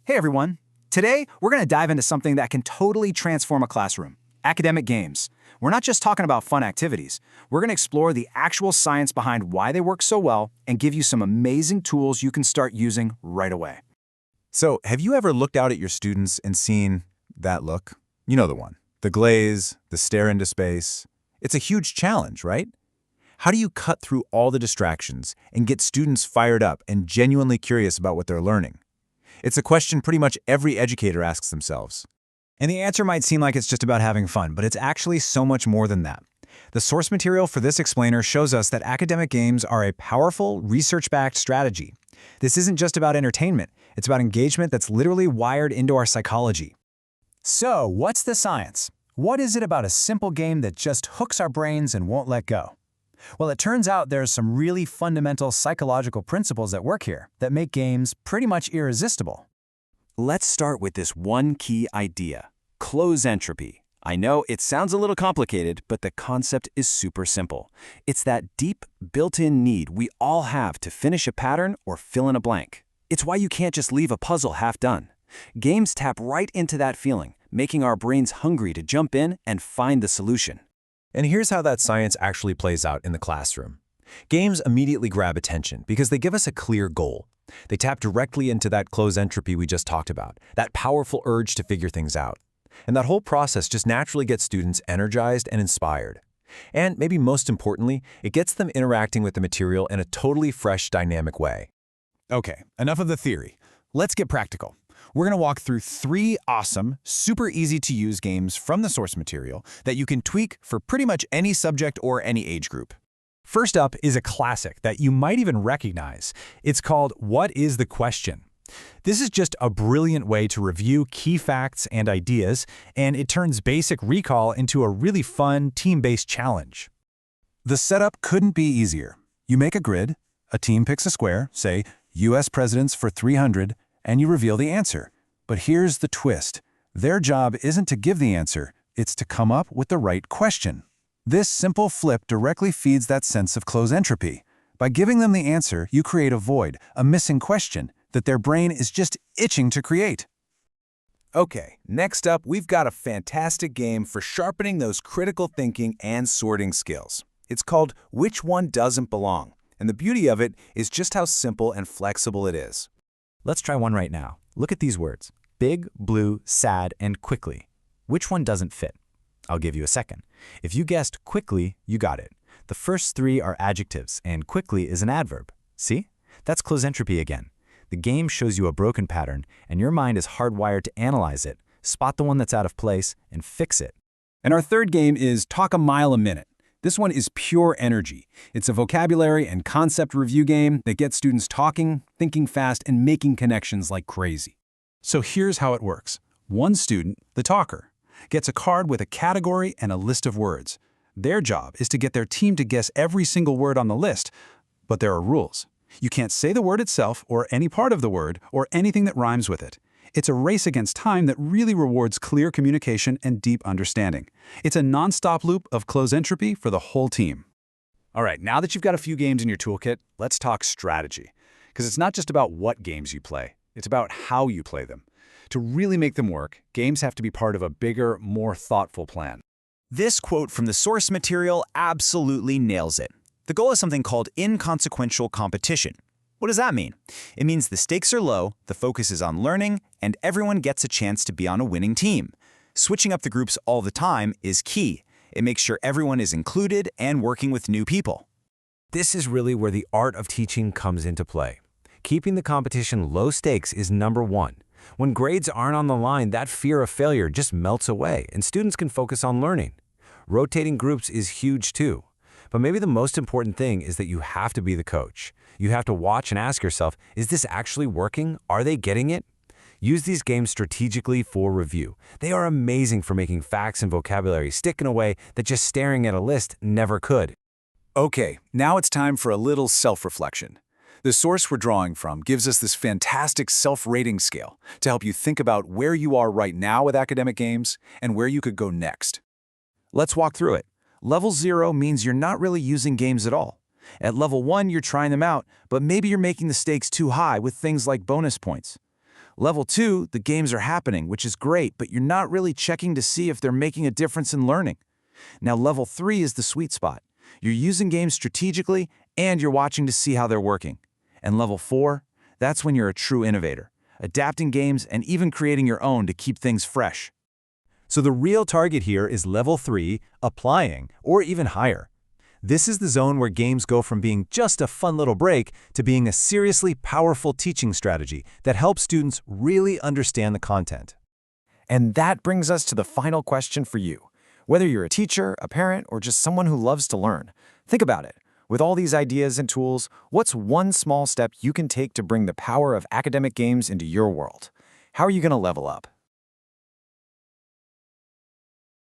Hey everyone! Today, we're going to dive into something that can totally transform a classroom: academic games. We're not just talking about fun activities. We're going to explore the actual science behind why they work so well and give you some amazing tools you can start using right away. So, have you ever looked out at your students and seen that look? You know the one. The glaze, the stare into space. It's a huge challenge, right? How do you cut through all the distractions and get students fired up and genuinely curious about what they're learning? It's a question pretty much every educator asks themselves. And the answer might seem like it's just about having fun, but it's actually so much more than that. The source material for this explainer shows us that academic games are a powerful, research-backed strategy. This isn't just about entertainment, it's about engagement that's literally wired into our psychology. So, what's the science? What is it about a simple game that just hooks our brains and won't let go? Well, it turns out there's some really fundamental psychological principles at work here that make games pretty much irresistible. Let's start with this one key idea: close entropy. I know it sounds a little complicated, but the concept is super simple. It's that deep, built-in need we all have to finish a pattern or fill in a blank. It's why you can't just leave a puzzle half done. Games tap right into that feeling, making our brains hungry to jump in and find the solution. And here's how that science actually plays out in the classroom. Games immediately grab attention because they give us a clear goal. They tap directly into that close entropy we just talked about, that powerful urge to figure things out. And that whole process just naturally gets students energized and inspired. And maybe most importantly, it gets them interacting with the material in a totally fresh, dynamic way. Okay, enough of the theory. Let's get practical. We're going to walk through 3 awesome, super easy-to-use games from the source material that you can tweak for pretty much any subject or any age group. First up is a classic that you might even recognize. It's called What is the Question? This is just a brilliant way to review key facts and ideas, and it turns basic recall into a really fun, team-based challenge. The setup couldn't be easier. You make a grid, a team picks a square, say, US presidents for 300, and you reveal the answer. But here's the twist. Their job isn't to give the answer, it's to come up with the right question. This simple flip directly feeds that sense of close entropy. By giving them the answer, you create a void, a missing question, that their brain is just itching to create. Okay, next up, we've got a fantastic game for sharpening those critical thinking and sorting skills. It's called Which One Doesn't Belong, and the beauty of it is just how simple and flexible it is. Let's try one right now. Look at these words: big, blue, sad, and quickly. Which one doesn't fit? I'll give you a second. If you guessed quickly, you got it. The first 3 are adjectives, and quickly is an adverb. See? That's close entropy again. The game shows you a broken pattern, and your mind is hardwired to analyze it, spot the one that's out of place, and fix it. And our third game is Talk a Mile a Minute. This one is pure energy. It's a vocabulary and concept review game that gets students talking, thinking fast, and making connections like crazy. So here's how it works. One student, the talker, gets a card with a category and a list of words. Their job is to get their team to guess every single word on the list, but there are rules. You can't say the word itself or any part of the word or anything that rhymes with it. It's a race against time that really rewards clear communication and deep understanding. It's a non-stop loop of close entropy for the whole team. All right, now that you've got a few games in your toolkit, let's talk strategy. Because it's not just about what games you play, it's about how you play them. To really make them work, games have to be part of a bigger, more thoughtful plan. This quote from the source material absolutely nails it. The goal is something called inconsequential competition. What does that mean? It means the stakes are low, the focus is on learning, and everyone gets a chance to be on a winning team. Switching up the groups all the time is key. It makes sure everyone is included and working with new people. This is really where the art of teaching comes into play. Keeping the competition low stakes is number 1. When grades aren't on the line, that fear of failure just melts away, and students can focus on learning. Rotating groups is huge too. But maybe the most important thing is that you have to be the coach. You have to watch and ask yourself, is this actually working? Are they getting it? Use these games strategically for review. They are amazing for making facts and vocabulary stick in a way that just staring at a list never could. Okay, now it's time for a little self-reflection. The source we're drawing from gives us this fantastic self-rating scale to help you think about where you are right now with academic games and where you could go next. Let's walk through it. Level 0 means you're not really using games at all. At level 1, you're trying them out, but maybe you're making the stakes too high with things like bonus points. Level 2, the games are happening, which is great, but you're not really checking to see if they're making a difference in learning. Now, level 3 is the sweet spot. You're using games strategically, and you're watching to see how they're working. And level 4, that's when you're a true innovator, adapting games and even creating your own to keep things fresh. So the real target here is level 3, applying, or even higher. This is the zone where games go from being just a fun little break to being a seriously powerful teaching strategy that helps students really understand the content. And that brings us to the final question for you. Whether you're a teacher, a parent, or just someone who loves to learn, think about it. With all these ideas and tools, what's one small step you can take to bring the power of academic games into your world? How are you going to level up?